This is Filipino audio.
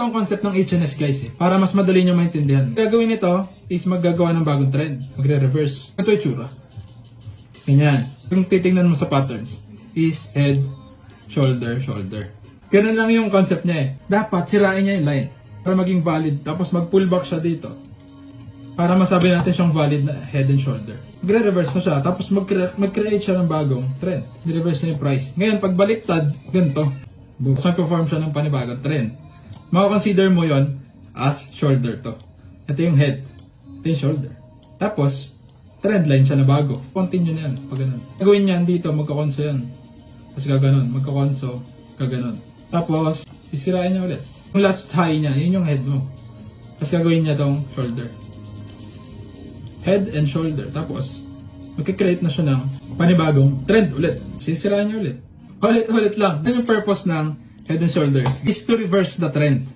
Ito ang concept ng HNS guys para mas madali nyo maintindihan. Gagawin nito is maggagawa ng bagong trend. Magre-reverse. Ito yung tsura. Ganyan. Kung titingnan mo sa patterns is head, shoulder, shoulder. Ganun lang yung concept niya Dapat sirain niya yung line para maging valid. Tapos mag-pull back siya dito. Para masabi natin siyang valid na head and shoulder. Magre-reverse na siya. Tapos mag-create siya ng bagong trend. Di-reverse na yung price. Ngayon, pag baliktad, ganito. Tapos mag-perform siya ng panibagong trend. Makakonsider mo yon as shoulder to. Ito yung head. Ito yung shoulder. Tapos, trend line siya na bago. Continue na yan. Pag ganun. Gagawin niyan dito, magkakonso yan. Tapos gaganon. Magkakonso, gaganon. Tapos, sisirain niya ulit. Yung last high niya, yun yung head mo. Tapos gagawin niya tong shoulder. Head and shoulder. Tapos, magkikreate na siya ng panibagong trend ulit. Sisirain niya ulit. Ulit-ulit lang. Yan yung purpose ng head and shoulders is to reverse the trend.